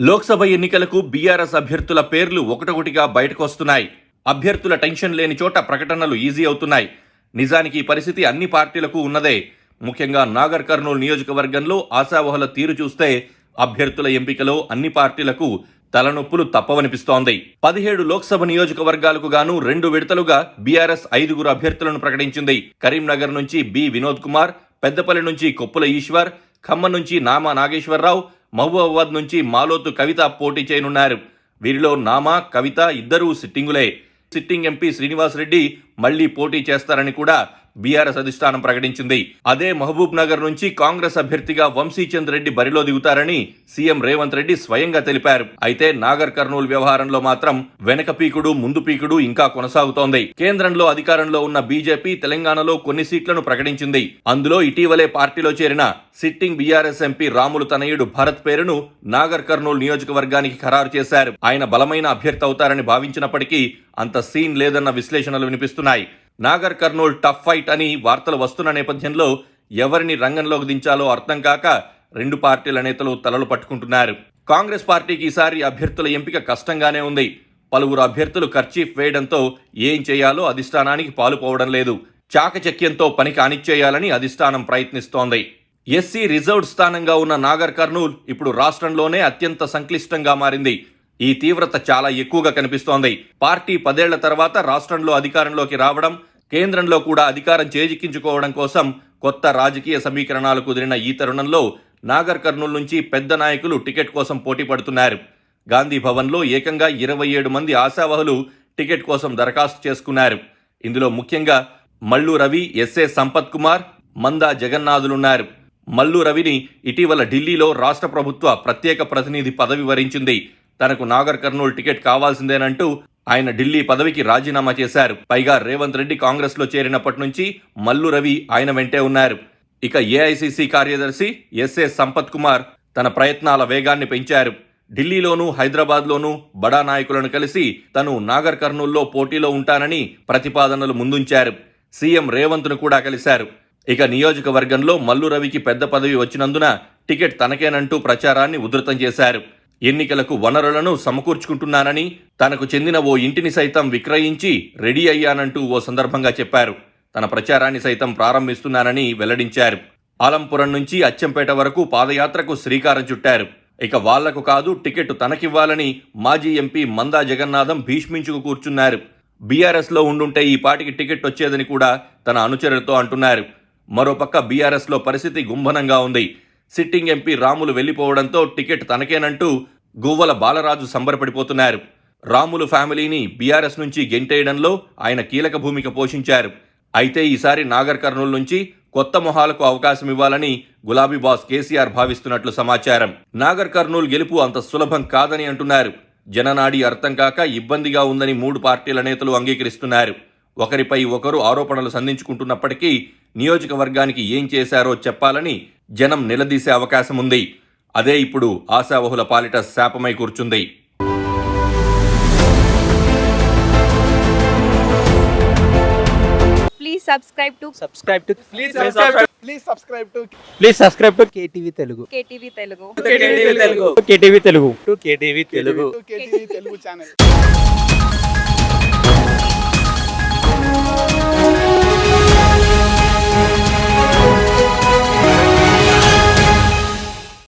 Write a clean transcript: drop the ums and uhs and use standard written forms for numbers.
లోక్సభ ఎన్నికలకు బీఆర్ఎస్ అభ్యర్థుల పేర్లు ఒకటొకటిగా బయటకు వస్తున్నాయి. అభ్యర్థుల టెన్షన్ లేని చోట ప్రకటనలు ఈజీ అవుతున్నాయి. నిజానికి ఈ పరిస్థితి అన్ని పార్టీలకు ఉన్నదే. ముఖ్యంగా నాగర్ కర్నూలు నియోజకవర్గంలో ఆశావహుల తీరు చూస్తే అభ్యర్థుల ఎంపికలో అన్ని పార్టీలకు తలనొప్పులు తప్పవనిపిస్తోంది. 17 లోక్సభ నియోజకవర్గాలకు గాను 2 విడతలుగా బీఆర్ఎస్ 5 అభ్యర్థులను ప్రకటించింది. కరీంనగర్ నుంచి బి వినోద్ కుమార్, పెద్దపల్లి నుంచి కొప్పుల ఈశ్వర్, ఖమ్మం నుంచి నామా నాగేశ్వరరావు, మహబూబాబాద్ నుంచి మాలోతు కవిత పోటీ చేయనున్నారు. వీరిలో నామా, కవిత ఇద్దరూ సిట్టింగులే. సిట్టింగ్ ఎంపీ శ్రీనివాస్ రెడ్డి మళ్లీ పోటీ చేస్తారని కూడా బీఆర్ఎస్ అధిష్టానం ప్రకటించింది. అదే మహబూబ్ నగర్ నుంచి కాంగ్రెస్ అభ్యర్థిగా వంశీచంద్ రెడ్డి బరిలో దిగుతారని సీఎం రేవంత్ రెడ్డి స్వయంగా తెలిపారు. అయితే నాగర్ కర్నూలు వ్యవహారంలో మాత్రం వెనక పీకుడు ముందు పీకుడు ఇంకా కొనసాగుతోంది. కేంద్రంలో అధికారంలో ఉన్న బీజేపీ తెలంగాణలో కొన్ని సీట్లను ప్రకటించింది. అందులో ఇటీవలే పార్టీలో చేరిన సిట్టింగ్ బీఆర్ఎస్ ఎంపీ రాములు తనయుడు భరత్ పేరును నాగర్ కర్నూలు నియోజకవర్గానికి ఖరారు చేశారు. ఆయన బలమైన అభ్యర్థి అవుతారని భావించినప్పటికీ అంత సీన్ లేదన్న విశ్లేషణలు వినిపిస్తున్నాయి. నాగర్ కర్నూలు టఫ్ ఫైట్ అని వార్తలు వస్తున్న నేపథ్యంలో ఎవరిని రంగంలోకి దించాలో అర్థం కాక 2 పార్టీల నేతలు తలలు పట్టుకుంటున్నారు. కాంగ్రెస్ పార్టీకి ఈసారి అభ్యర్థుల ఎంపిక కష్టంగానే ఉంది. పలువురు అభ్యర్థులు కర్చీఫ్ వేయడంతో ఏం చేయాలో అధిష్టానానికి పాలుపోవడం లేదు. చాకచక్యంతో పని కానిచ్చేయాలని అధిష్టానం ప్రయత్నిస్తోంది. ఎస్సీ రిజర్వ్డ్ స్థానంగా ఉన్న నాగర్ కర్నూలు ఇప్పుడు రాష్ట్రంలోనే అత్యంత సంక్లిష్టంగా మారింది. ఈ తీవ్రత చాలా ఎక్కువగా కనిపిస్తోంది. పార్టీ 10 ఏళ్ల తర్వాత రాష్ట్రంలో అధికారంలోకి రావడం, కేంద్రంలో కూడా అధికారం చేజిక్కించుకోవడం కోసం కొత్త రాజకీయ సమీకరణాలు కుదిరిన ఈ తరుణంలో నాగర్ కర్నూలు నుంచి పెద్ద నాయకులు టికెట్ కోసం పోటీ పడుతున్నారు. గాంధీ భవన్లో ఏకంగా 27 మంది ఆశావహులు టికెట్ కోసం దరఖాస్తు చేసుకున్నారు. ఇందులో ముఖ్యంగా మల్లు రవి, ఎస్ఏ సంపత్ కుమార్, మందా జగన్నాథులున్నారు. మల్లు రవిని ఇటీవల ఢిల్లీలో రాష్ట్ర ప్రభుత్వ ప్రత్యేక ప్రతినిధి పదవి వరించింది. తనకు నాగర్ కర్నూలు టికెట్ కావాల్సిందేనంటూ ఆయన ఢిల్లీ పదవికి రాజీనామా చేశారు. పైగా రేవంత్ రెడ్డి కాంగ్రెస్ లో చేరినప్పటి నుంచి మల్లు రవి ఆయన వెంటే ఉన్నారు. ఇక ఏఐసీసీ కార్యదర్శి ఎస్ఏ సంపత్ కుమార్ తన ప్రయత్నాల వేగాన్ని పెంచారు. ఢిల్లీలోనూ హైదరాబాద్లోనూ బడా నాయకులను కలిసి తను నాగర్ కర్నూలులో పోటీలో ఉంటానని ప్రతిపాదనలు ముందుంచారు. సీఎం రేవంత్ను కూడా కలిశారు. ఇక నియోజకవర్గంలో మల్లు రవికి పెద్ద పదవి వచ్చినందున టికెట్ తనకేనంటూ ప్రచారాన్ని ఉధృతం చేశారు. ఎన్నికలకు వనరులను సమకూర్చుకుంటున్నానని, తనకు చెందిన ఓ ఇంటిని సైతం విక్రయించి రెడీ అయ్యానంటూ ఓ సందర్భంగా చెప్పారు. తన ప్రచారాన్ని సైతం ప్రారంభిస్తున్నానని వెల్లడించారు. ఆలంపురం నుంచి అచ్చంపేట వరకు పాదయాత్రకు శ్రీకారం చుట్టారు. ఇక వాళ్లకు కాదు టికెట్ తనకివ్వాలని మాజీ ఎంపీ మందా జగన్నాథం భీష్మించుకు కూర్చున్నారు. బీఆర్ఎస్లో ఉండుంటే ఈ పాటికి టికెట్ వచ్చేదని కూడా తన అనుచరులతో అంటున్నారు. మరోపక్క బీఆర్ఎస్లో పరిస్థితి గుంభనంగా ఉంది. Sitting MP Ramulu వెళ్లిపోవడంతో ticket తనకేనంటూ Guvvala Balaraju సంబరపడిపోతున్నారు. Ramulu ఫ్యామిలీని బీఆర్ఎస్ నుంచి గెంటేయడంలో ఆయన కీలక భూమిక పోషించారు. అయితే ఈసారి నాగర్ కర్నూలు నుంచి కొత్త మొహాలకు అవకాశం ఇవ్వాలని గులాబీ బాస్ కేసీఆర్ భావిస్తున్నట్లు సమాచారం. నాగర్ కర్నూలు గెలుపు అంత సులభం కాదని అంటున్నారు. జననాడి అర్థం కాక ఇబ్బందిగా ఉందని 3 పార్టీల నేతలు అంగీకరిస్తున్నారు. ఒకరిపై ఒకరు ఆరోపణలు సంధించుకుంటున్నప్పటికీ నియోజకవర్గానికి ఏం చేశారో చెప్పాలని జనం నిలదీసే అవకాశం ఉంది. అదే ఇప్పుడు ఆశావహుల పాలిట శాపమై కూర్చుంది. Please subscribe to KTV Telugu. KTV Telugu. KTV Telugu. KTV Telugu channel.